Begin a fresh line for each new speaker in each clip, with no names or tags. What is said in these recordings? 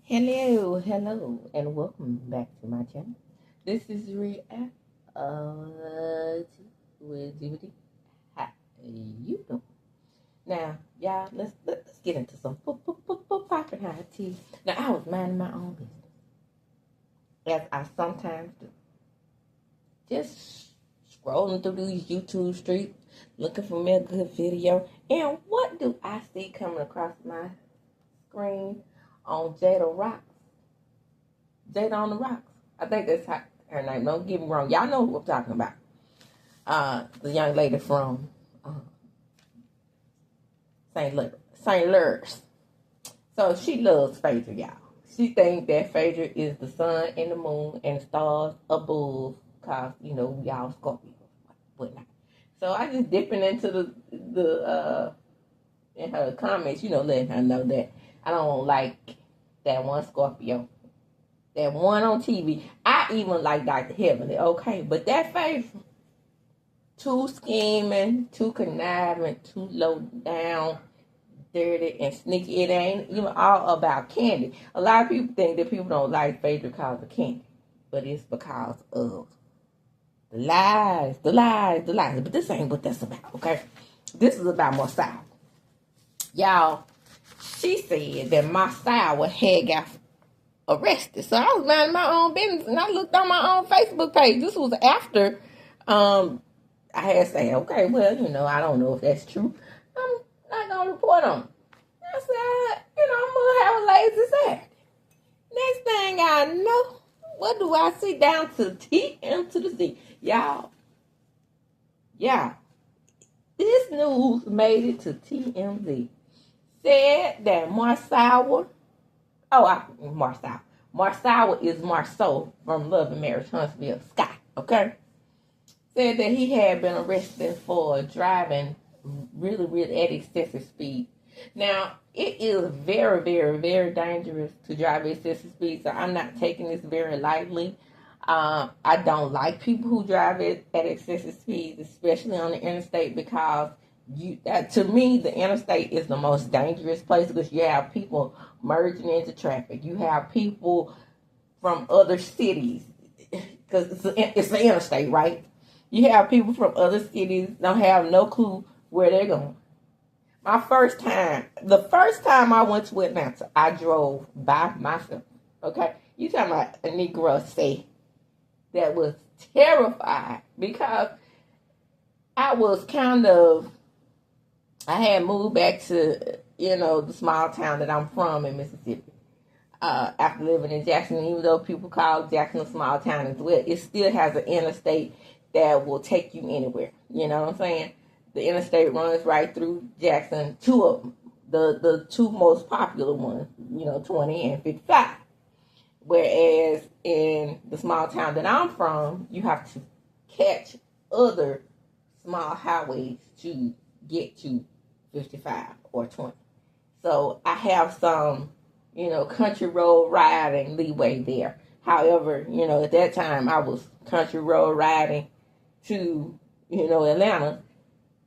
Hello, and welcome back to my channel. This is React with DVD. How you doing? Now, y'all, let's get into some popping high tea. Now, I was minding my own business, as I sometimes do. Just scrolling through these YouTube streets, looking for me a good video, and what do I see coming across my screen on Jada on the Rocks. I think that's her name. Don't get me wrong. Y'all know who I'm talking about. The young lady from St. Louis. So she loves Phaedra, y'all. She thinks that Phaedra is the sun and the moon and the stars above, cause we all Scorpios, whatnot. So I just dipping into the in her comments, letting her know that I don't like that one Scorpio. That one on TV. I even like Dr. Heavenly, okay? But that face, too scheming, too conniving, too low down, dirty, and sneaky. It ain't even all about Kandi. A lot of people think that people don't like Phaedra because of Kandi. But it's because of the lies. But this ain't what that's about, okay? This is about Marsau. Y'all, she said that Marsau had got arrested. So I was minding my own business, and I looked on my own Facebook page. This was after I had said, okay, well, I don't know if that's true. I'm not going to report on it. I said, I'm going to have a lazy Saturday. Next thing I know, what do I see down to TM to the Z? Y'all, this news made it to TMZ. Said that Marsau is Marsau from Love and Marriage, Huntsville, Scott, okay? Said that he had been arrested for driving really at excessive speed. Now, it is very, very, very dangerous to drive at excessive speed, so I'm not taking this very lightly. I don't like people who drive at excessive speeds, especially on the interstate, because to me, the interstate is the most dangerous place because you have people merging into traffic. You have people from other cities because it's the interstate, right? You have people from other cities don't have no clue where they're going. The first time I went to Atlanta, I drove by myself. Okay, you talking about a Negro say that was terrified because I had moved back to, the small town that I'm from in Mississippi. After living in Jackson, even though people call Jackson a small town as well, it still has an interstate that will take you anywhere. You know what I'm saying? The interstate runs right through Jackson, two of them. The two most popular ones, 20 and 55. Whereas in the small town that I'm from, you have to catch other small highways to get to 55 or 20. So I have some, country road riding leeway there. However, at that time I was country road riding to, Atlanta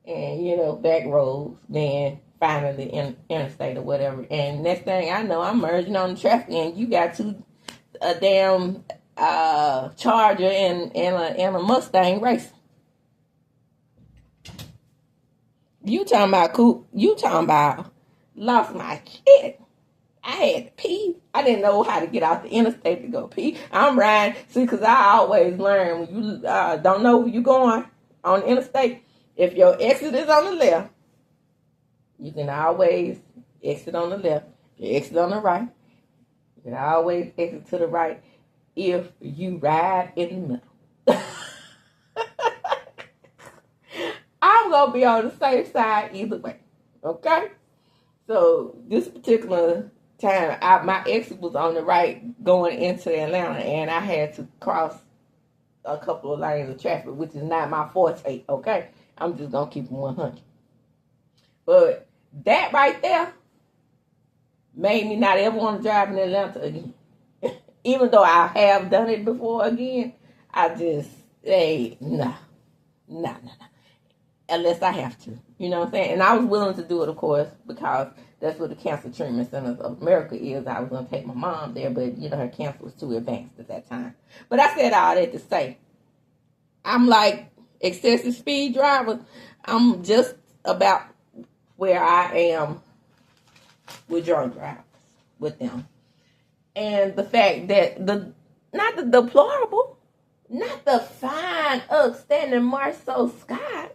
and, back roads, then finally interstate or whatever. And next thing I know, I'm merging on the traffic and you got a damn Charger and a Mustang racing. You talking about lost my kid. I had to pee. I didn't know how to get out the interstate to go pee. I'm riding. See, because I always learn when you don't know where you're going on the interstate, if your exit is on the left, you can always exit on the left. If you exit on the right, you can always exit to the right if you ride in the middle. I'm going to be on the safe side either way. Okay? So, this particular time, my exit was on the right going into Atlanta, and I had to cross a couple of lanes of traffic, which is not my forte, okay? I'm just going to keep it 100. But that right there made me not ever want to drive in Atlanta again. Even though I have done it before again, I just, nah. Unless I have to, you know what I'm saying? And I was willing to do it, of course, because that's what the Cancer Treatment Centers of America is. I was going to take my mom there, but, her cancer was too advanced at that time. But I said all that to say, I'm like excessive speed drivers. I'm just about where I am with drunk drivers, with them. And the fact that not the deplorable, not the fine, upstanding Marsau Scott,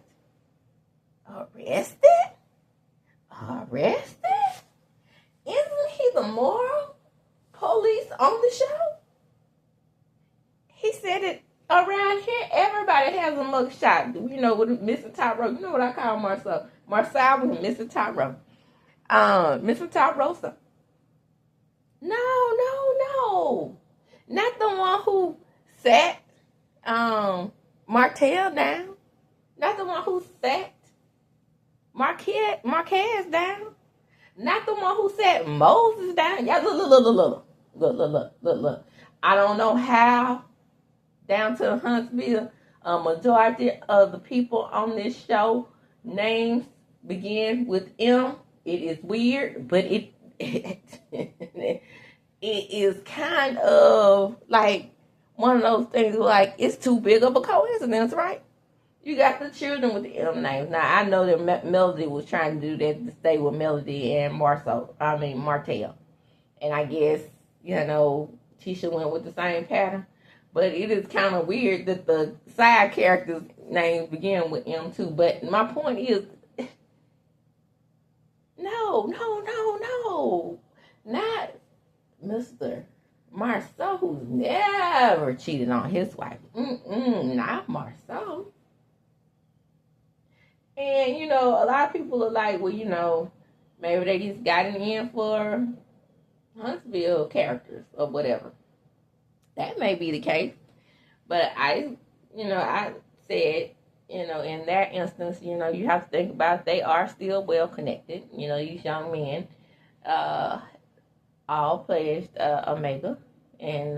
arrested? Isn't he the moral police on the show? He said it around here. Everybody has a mugshot. With Mr. Tyro. You know what I call Marsau? Marsau was Mr. Tyro. Mr. Tyrosa. No. Not the one who sat Martell down. Not the one who sat Marquez down. Not the one who sat Moses down. Yeah, look. I don't know how down to Huntsville, a majority of the people on this show names begin with M. It is weird, but it is kind of like one of those things like it's too big of a coincidence, right? You got the children with the M names. Now, I know that Melody was trying to do that to stay with Melody and Martell. And I guess, Tisha went with the same pattern. But it is kind of weird that the side characters' names begin with M too. But my point is, no. Not Mr. Marsau, who's never cheated on his wife. Not Marsau. And, a lot of people are like, well, maybe they just got it in for Huntsville characters or whatever. That may be the case. But I said, in that instance, you have to think about they are still well connected. These young men all pledged Omega. And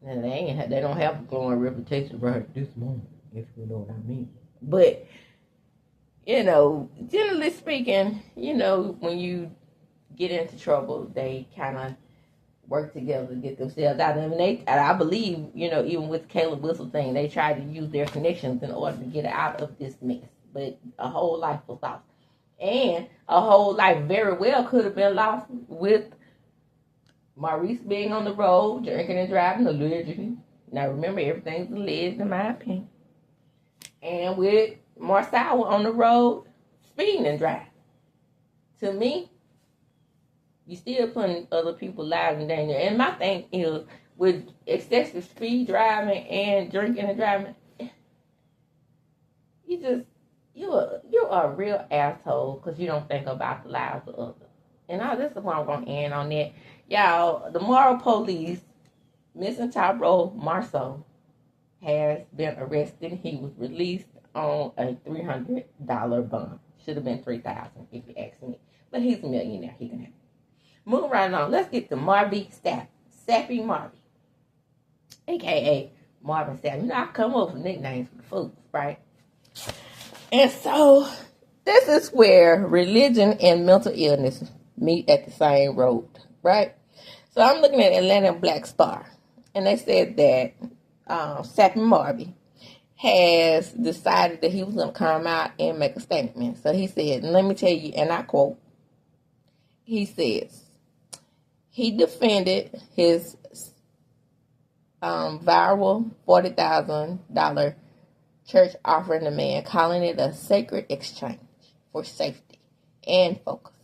they don't have a glowing reputation right at this moment, if you know what I mean. But, generally speaking, when you get into trouble, they kind of work together to get themselves out. And I believe, even with Caleb Whistle thing, they tried to use their connections in order to get out of this mess. But a whole life was lost. And a whole life very well could have been lost with Maurice being on the road, drinking and driving allegedly. Now remember, everything's alleged in my opinion. And with Marsau on the road, speeding and driving. To me, you still putting other people's lives in danger. And my thing is, with excessive speed driving and drinking and driving, you're a real asshole because you don't think about the lives of others. And this is why I'm going to end on that. Y'all, the moral police, Mr. Tyro Marsau, has been arrested. He was released on a $300 bond. Should have been $3,000 if you ask me. But he's a millionaire. He can have it. Moving right on. Let's get to Marvin Sappy Marvin, a.k.a. Marvin Sappy. I come up with nicknames for the folks, right? And so, this is where religion and mental illness meet at the same road, right? So, I'm looking at Atlanta Black Star. And they said that Sappy Marvin has decided that he was going to come out and make a statement. So he said, let me tell you, and I quote, he says, he defended his viral $40,000 church offering to man, calling it a sacred exchange for safety and focus.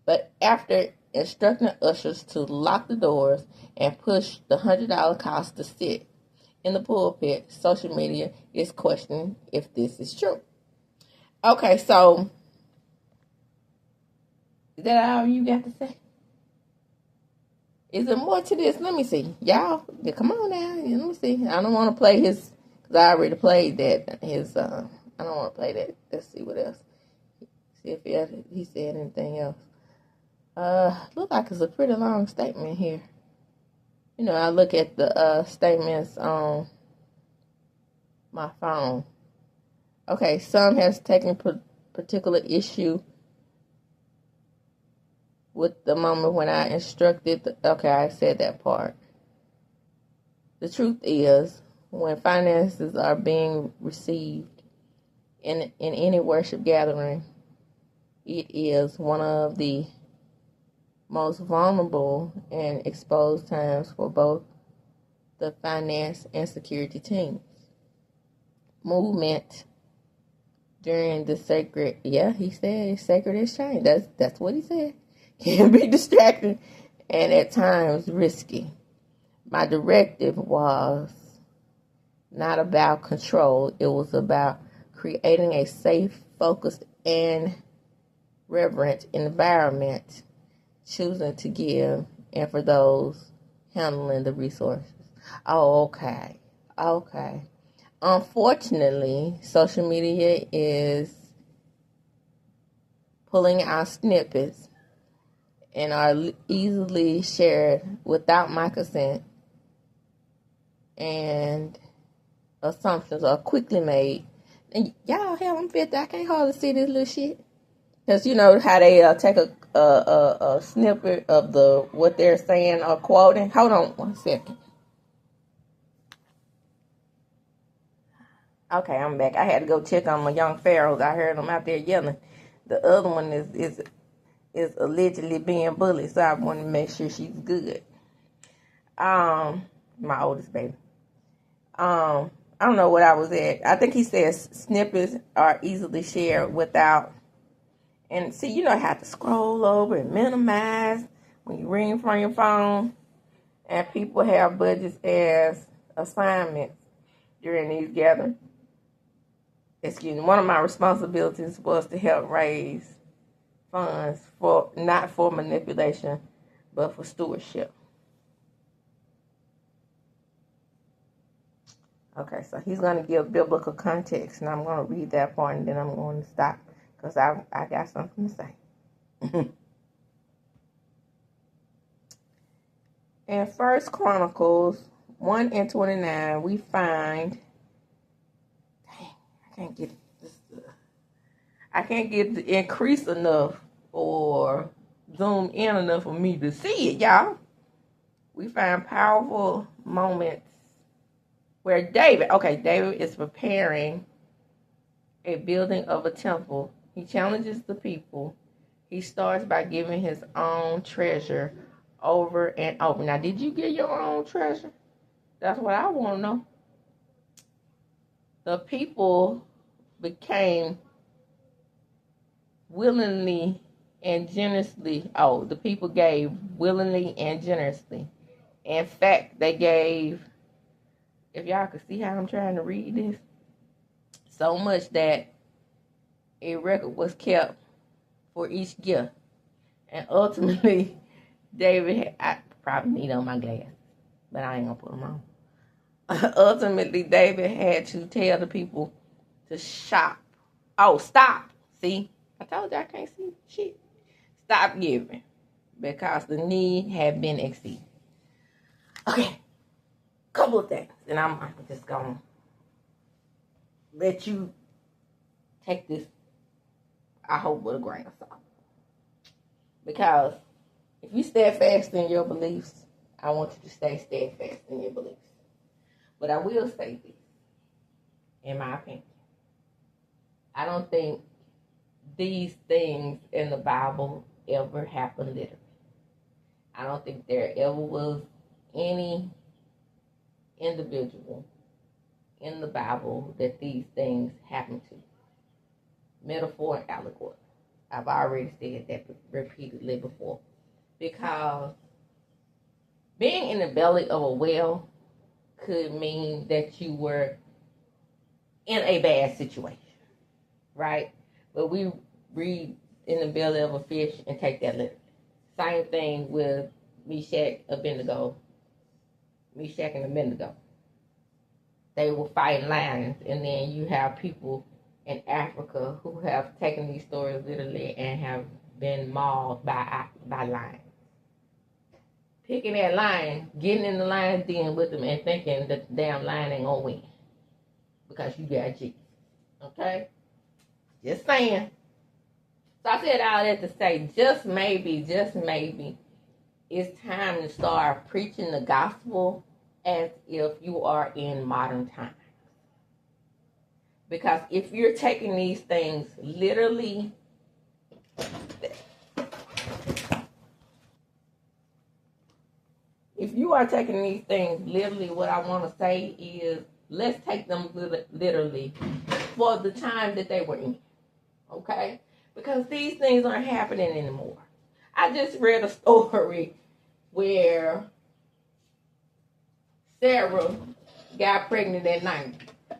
But after instructing ushers to lock the doors and push the $100 cost to sit in the pulpit, social media is questioning if this is true. Okay, so is that all you got to say? Is there more to this? Let me see. Y'all, come on now. Let me see. I don't want to play his, because I already played that. I don't want to play that. Let's see what else. See if he said anything else. Look like it's a pretty long statement here. I look at the statements on my phone. Okay, some has taken particular issue with the moment when I instructed. Okay, I said that part. The truth is, when finances are being received in any worship gathering, it is one of the most vulnerable and exposed times for both the finance and security teams. Movement during the sacred, he said sacred exchange. That's what he said. Can be distracting and at times risky. My directive was not about control. It was about creating a safe, focused, and reverent environment, choosing to give, and for those handling the resources. Oh, okay. Unfortunately, social media is pulling out snippets and are easily shared without my consent, and assumptions are quickly made. And y'all, hell, I'm 50. I can't hardly see this little shit. Because you know how they take a snippet of what they're saying or quoting. Hold on 1 second. Okay, I'm back. I had to go check on my young pharaohs. I heard them out there yelling. The other one is allegedly being bullied, so I want to make sure she's good. My oldest baby. I don't know what I was at. I think he says snippets are easily shared without. And see, you know, I have to scroll over and minimize when you ring from your phone. And people have budgets as assignments during these gatherings. Excuse me. One of my responsibilities was to help raise funds for not for manipulation, but for stewardship. Okay, so he's going to give biblical context, and I'm going to read that part, and then I'm going to stop because I got something to say. In 1 Chronicles 1:29, we find, I can't get the increase enough or zoom in enough for me to see it, y'all. We find powerful moments where David is preparing a building of a temple. He challenges the people. He starts by giving his own treasure over and over. Now, did you get your own treasure? That's what I want to know. The people became willingly and generously. Oh, the people gave willingly and generously. In fact, they gave, if y'all could see how I'm trying to read this, so much that a record was kept for each gift. And ultimately, David, I probably need on my glasses, but I ain't gonna put them on. Ultimately, David had to tell the people to shop. Oh, stop. See, I told you I can't see shit. Stop giving because the need had been exceeded. Okay, couple of things, and I'm just gonna let you take this, I hope, with a grain of salt. Because if you steadfast in your beliefs, I want you to stay steadfast in your beliefs. But I will say this, in my opinion. I don't think these things in the Bible ever happened literally. I don't think there ever was any individual in the Bible that these things happened to. Metaphor and allegory. I've already said that repeatedly before. Because being in the belly of a whale could mean that you were in a bad situation, right? But we read in the belly of a fish and take that literally. Same thing with Meshach and Abednego. They were fighting lions, and then you have people in Africa who have taken these stories literally and have been mauled by lions. Picking that lion, getting in the lion's den with them, and thinking that the damn lion ain't gonna win because you got Jesus. Okay? Just saying. So I said all that to say, just maybe, it's time to start preaching the gospel as if you are in modern times. Because if you're taking these things literally, what I want to say is, let's take them literally for the time that they were in. Okay? Because these things aren't happening anymore. I just read a story where Sarah got pregnant at 90.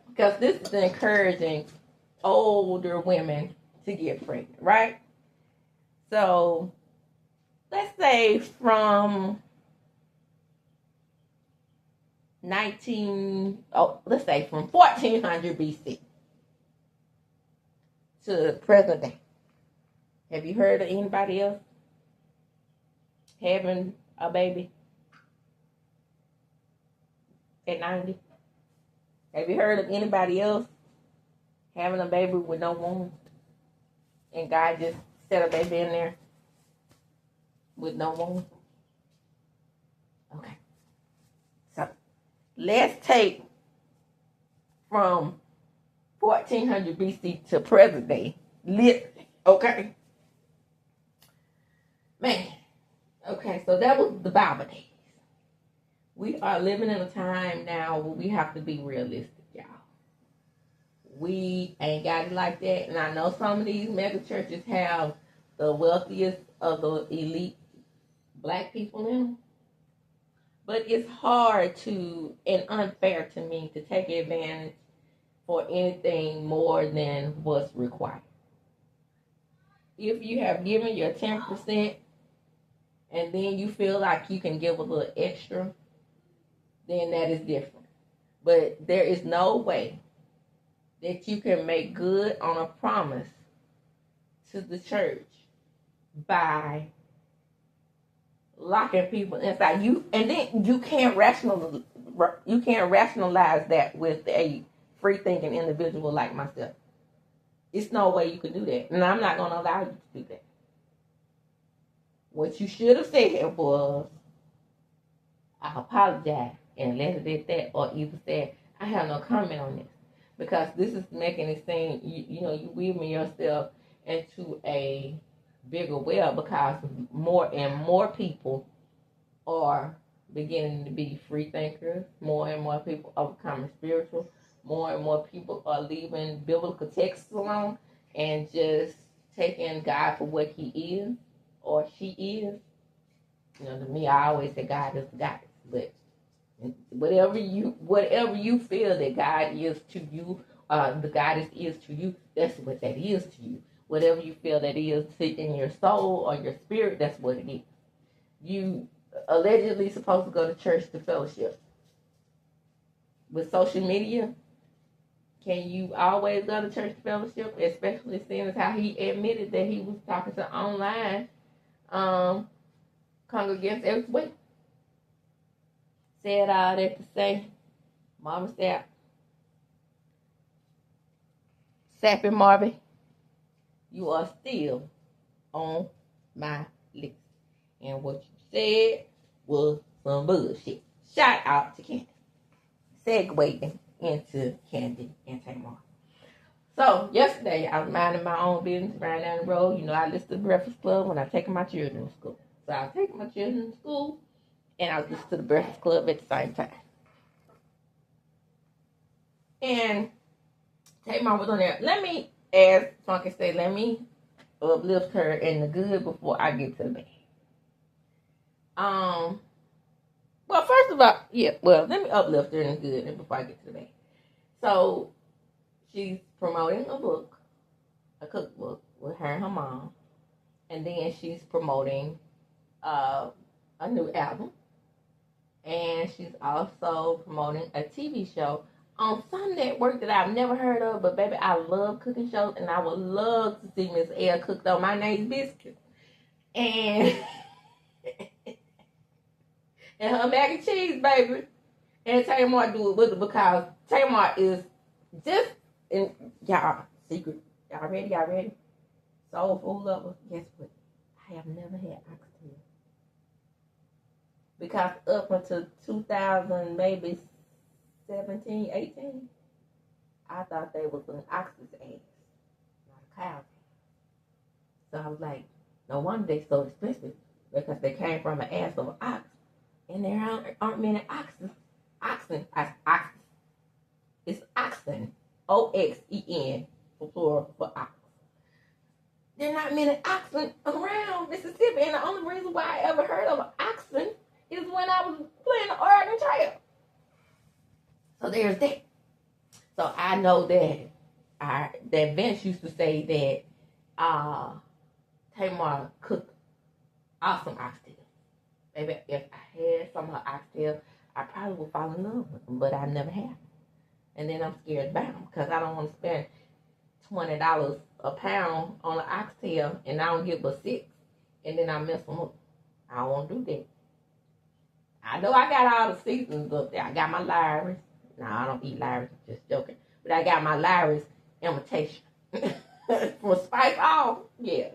Because this is encouraging older women to get pregnant, right? So, let's say from from 1400 BC to present day. Have you heard of anybody else having a baby at 90? Have you heard of anybody else having a baby with no womb? And God just set a baby in there with no womb? Okay. So, let's take from 1400 BC to present day. Literally. Okay? Man. Okay, so that was the Bible days. We are living in a time now where we have to be realistic, y'all. We ain't got it like that. And I know some of these mega churches have the wealthiest of the elite black people in them. But it's hard to, and unfair to me, to take advantage for anything more than what's required. If you have given your 10% and then you feel like you can give a little extra, then that is different. But there is no way that you can make good on a promise to the church by locking people inside you, and then you can't rationalize that with a free thinking individual like myself. It's no way you can do that, and I'm not going to allow you to do that. What you should have said was, I apologize, and left it at that, or even said, I have no comment on this, because this is making it seem you weaving yourself into a bigger well, because more and more people are beginning to be free thinkers. More and more people are becoming spiritual. More and more people are leaving biblical texts alone and just taking God for what He is or she is. To me, I always say God is God, but whatever you feel that God is to you, the God is to you, that's what that is to you. Whatever you feel that is in your soul or your spirit, that's what it is. You allegedly supposed to go to church to fellowship. With social media, can you always go to church to fellowship? Especially seeing as how he admitted that he was talking to online congregants every week. Said all that to say, Mama said, SAPP and Marvin, you are still on my list. And what you said was some bullshit. Shout out to Kandi. Segueing into Kandi and Tamar. So, yesterday, I was minding my own business right down the road. I listen to the Breakfast Club when I'm taking my children to school. So, I was taking my children to school, and I was listening to the Breakfast Club at the same time. And Tamar was on there. Let me, as Funky said, let me uplift her in the good before I get to the bad. Well, first of all, let me uplift her in the good before I get to the bad. So, she's promoting a book, a cookbook with her and her mom. And then she's promoting a new album. And she's also promoting a TV show on some network that I've never heard of. But, baby, I love cooking shows. And I would love to see Miss L cook on My Name's Biscuit. And and her mac and cheese, baby. And Tamar do it with her because Tamar is just, y'all, secret. Y'all ready? soul food lover, guess what? I have never had oxtail. Because up until 2000, maybe 17, 18, I thought they was an ox's ass, not a cow's ass. So I was like, no wonder they so expensive, because they came from an ass of an ox. And there aren't many oxen. Oxen. It's oxen. OXEN for plural for ox. There are not many oxen around Mississippi, and the only reason why I ever heard of an oxen is when I was playing the Oregon Trail. So there's that. So I know that Vince used to say that Tamar cooked awesome oxtail. Maybe if I had some of her oxtail, I probably would fall in love with them, but I never have. And then I'm scared about them because I don't want to spend $20 a pound on an oxtail and I don't get but 6, and then I mess them up. I don't want to do that. I know I got all the seasons up there. I got my Larry's. No, I don't eat Larry's, just joking. But I got my Larry's imitation. From Spice Off, yeah,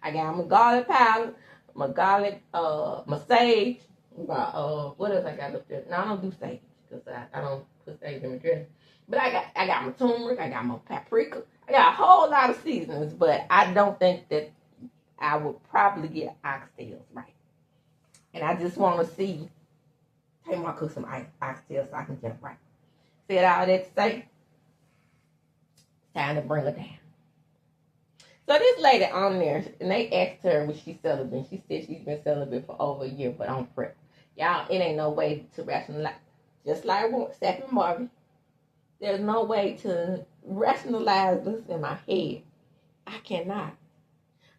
I got my garlic powder, my garlic, my sage, my, what else I got up there? No, I don't do sage, because I don't put sage in my dressing. But I got my turmeric, I got my paprika, I got a whole lot of seasonings, but I don't think that I would probably get oxtails right. And I just want to see Tamar cook some oxtails so I can jump right. Said all that to say, time to bring her down. So this lady on there, and they asked her was she celibate. She said she's been celibate for over a year, but on PrEP. Y'all, it ain't no way to rationalize. Just like SAPP and Marvin, there's no way to rationalize this in my head. I cannot.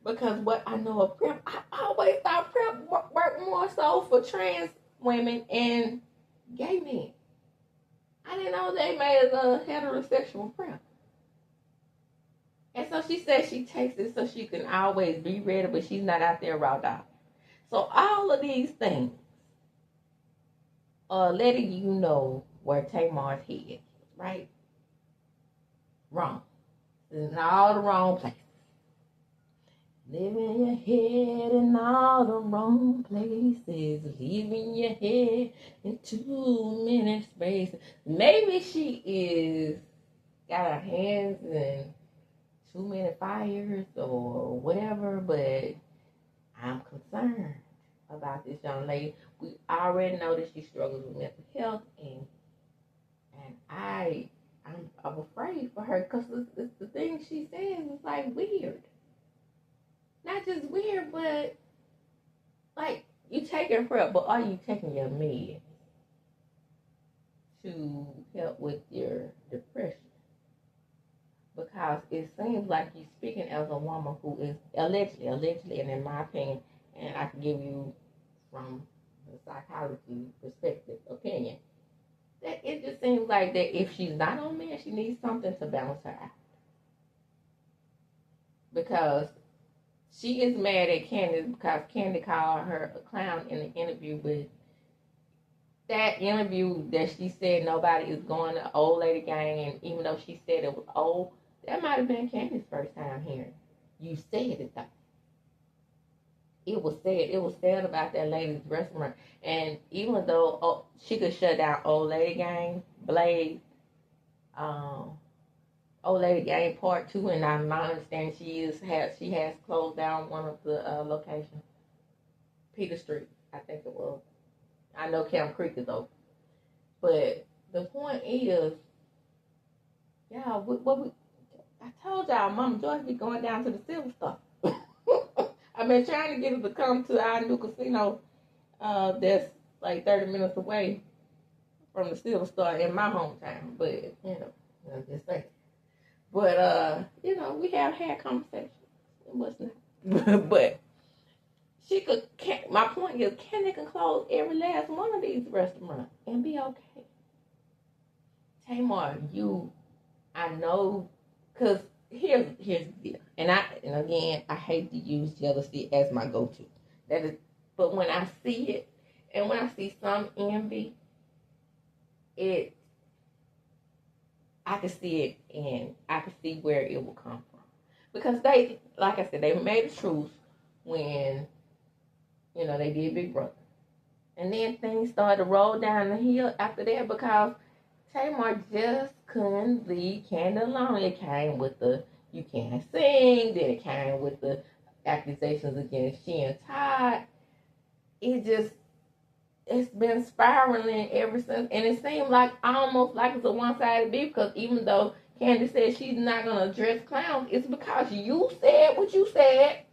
Because what I know of PrEP, I always thought PrEP worked more so for trans women and gay men. I didn't know they made a heterosexual PrEP. And so she said she takes it so she can always be ready, but she's not out there raw dog. So all of these things are letting you know where Tamar's head is, right? Wrong. It's in all the wrong places. Living your head in all the wrong places. Leaving your head in too many spaces. Maybe she is got her hands in too many fires or whatever, but I'm concerned about this young lady. We already know that she struggles with mental health, and I'm afraid for her because the thing she says is like weird. Not just weird, but like you taking PrEP, but are you taking your meds to help with your depression? Because it seems like you're speaking as a woman who is allegedly, and in my opinion, and I can give you from the psychology perspective opinion, that it just seems like that if she's not on meds, she needs something to balance her out. Because she is mad at Kandi because Kandi called her a clown in the interview, but that interview that she said nobody is going to old lady gang, and even though she said it was old, that might have been Kandi's first time hearing. You said it though. It was said about that lady's restaurant. And even though she could shut down Old Lady Gang, Blaze, Old Lady Gang Part 2, and I'm not understanding she has closed down one of the locations. Peter Street, I think it was. I know Camp Creek is open. But the point is, y'all, I told y'all, Mama Joyce be going down to the Silver Star. I've been trying to get her to come to our new casino that's like 30 minutes away from the Silver Star in my hometown. But, I'm just saying. But, we have had conversations. It was not. But my point is, Kandi can close every last one of these restaurants and be okay. Tamar, I know, because here's the deal. And again, I hate to use jealousy as my go-to. But when I see it, and when I see some envy, I can see it, and I can see where it will come from. Because they, like I said, they made a truce when, they did Big Brother. And then things started to roll down the hill after that because Tamar just couldn't leave Kandi alone. It came with the you can't sing, then it came with the accusations against she and Todd. It's been spiraling ever since, and it seemed like almost like it's a one-sided beef because even though Kandi said she's not going to address clowns, it's because you said what you said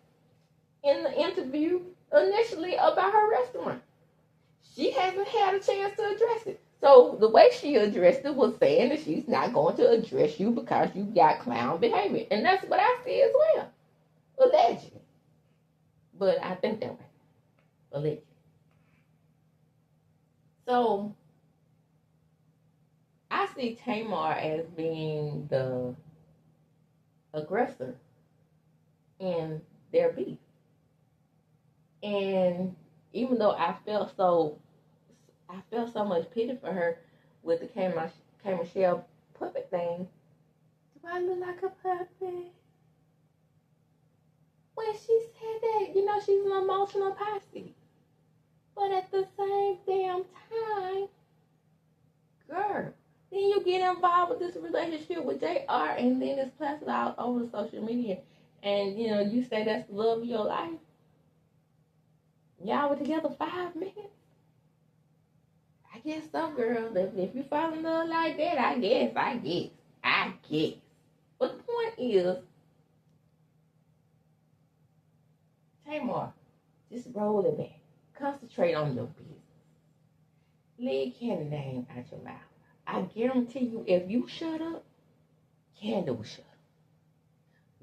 in the interview initially about her restaurant. She hasn't had a chance to address it. So the way she addressed it was saying that she's not going to address you because you got clown behavior. And that's what I see as well. Allegedly. But I think that way. Allegedly. So I see Tamar as being the aggressor in their beef. And even though I felt so much pity for her with the K Michelle puppet thing. Do I look like a puppet? When she said that, she's an emotional Pisces. But at the same damn time, girl, then you get involved with this relationship with JR and then it's plastered out over social media. And, you say that's the love of your life. Y'all were together 5 minutes. I guess so, girl. If you fall in love like that, I guess. But the point is, Tamar, just roll it back. Concentrate on your business. Leave Kandi name out your mouth. I guarantee you, if you shut up, Kandi will shut up.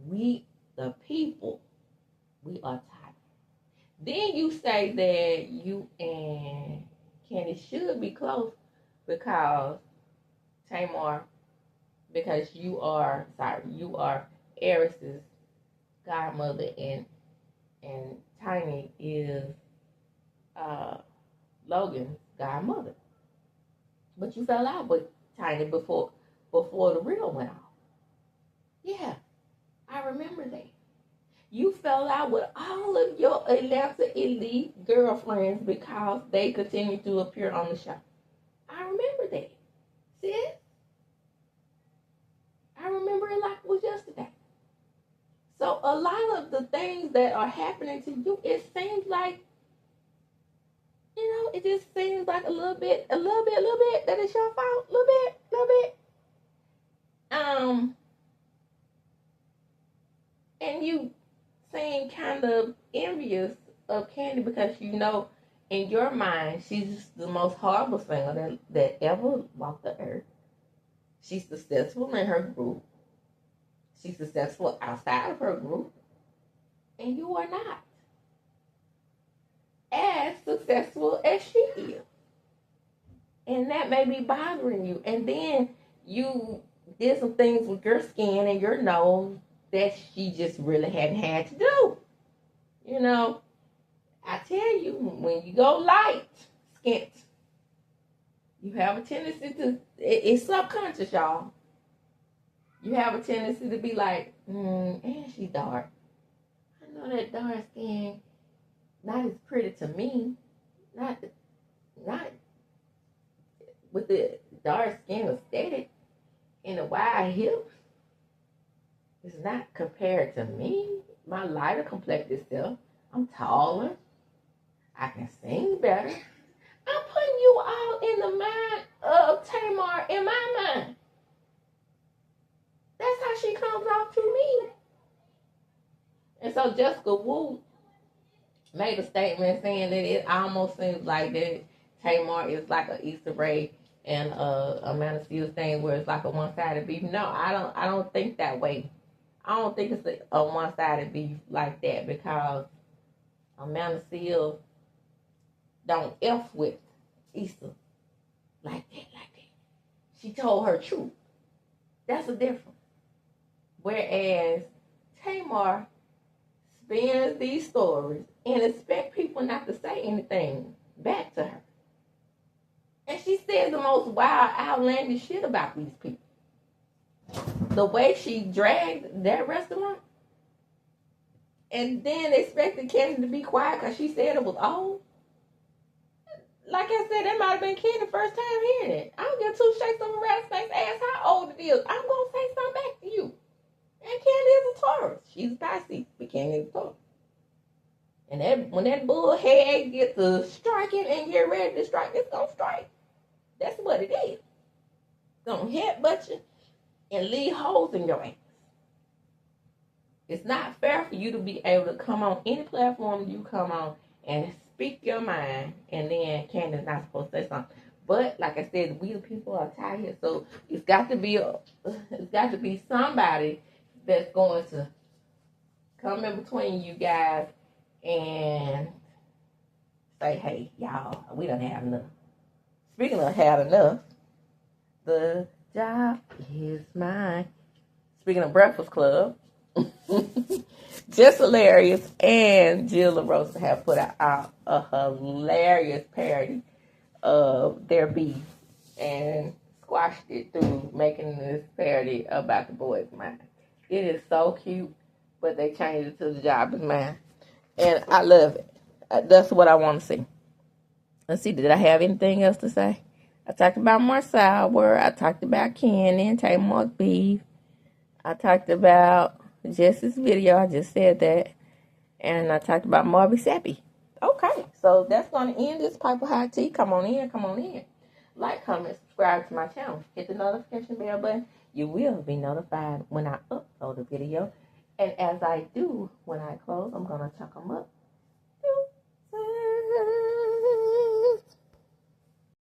We, the people, we are tired. Then you say that you and Kandi should be close because Tamar, because you are Eris's godmother and Tiny is Logan's godmother. But you fell out with Tiny before the real went off. Yeah, I remember that. You fell out with all of your Atlanta elite girlfriends because they continued to appear on the show. I remember that. Sis? I remember it like it was yesterday. So a lot of the things that are happening to you, it seems like, it just seems like a little bit, that it's your fault. A little bit. And you seem kind of envious of Kandi because in your mind she's the most horrible singer that ever walked the earth. She's successful in her group. She's successful outside of her group. And you are not as successful as she is. And that may be bothering you. And then you did some things with your skin and your nose that she just really hadn't had to do. I tell you, when you go light skint, you have a tendency to, it's subconscious, y'all. You have a tendency to be like, and she dark. I know that dark skin, not as pretty to me. Not with the dark skin aesthetic and the wide hips. It's not compared to me. My lighter complected self. I'm taller. I can sing better. I'm putting you all in the mind of Tamar in my mind. That's how she comes off to me. And so Jessica Wu made a statement saying that it almost seems like that Tamar is like an Easter egg and Amanda Seals thing where it's like a one-sided beef. No, I don't think that way. I don't think it's a one-sided beef like that because Amanda Seals don't F with Easter like that. She told her truth. That's a difference. Whereas Tamar spins these stories and expect people not to say anything back to her. And she says the most wild, outlandish shit about these people. The way she dragged that restaurant, and then expected Kandi to be quiet because she said it was old. Like I said, that might have been Kandi the first time hearing it. I don't give two shakes of a rattlesnake's ass how old it is. I'm going to say something back to you. And Kandi is a Taurus. She's a Pisces, but Kandi is a Taurus. And when that bullhead gets to striking and get ready to strike, it's going to strike. That's what it is. It's going to headbutt you and leave holes in your ass. It's not fair for you to be able to come on any platform you come on and speak your mind, and then Kandi's not supposed to say something. But like I said, we the people are tired, so it's got to be somebody that's going to come in between you guys and say, hey, y'all, we done had enough. Speaking of had enough, the job is mine. Speaking of Breakfast Club, Jess Hilarious and Jill LaRosa have put out a hilarious parody of their beef and squashed it through making this parody about the boys' mind. It is so cute, but they changed it to the job is mine. And I love it. That's what I want to see. Let's see, did I have anything else to say? I talked about Marsau, I talked about Kandi and Tamar's beef. I talked about Jess's video, I just said that. And I talked about Marvin SAPP. Okay, so that's going to end this Piper High Tea. Come on in. Like, comment, subscribe to my channel. Hit the notification bell button. You will be notified when I upload a video. And as I do, when I close, I'm going to chuck them up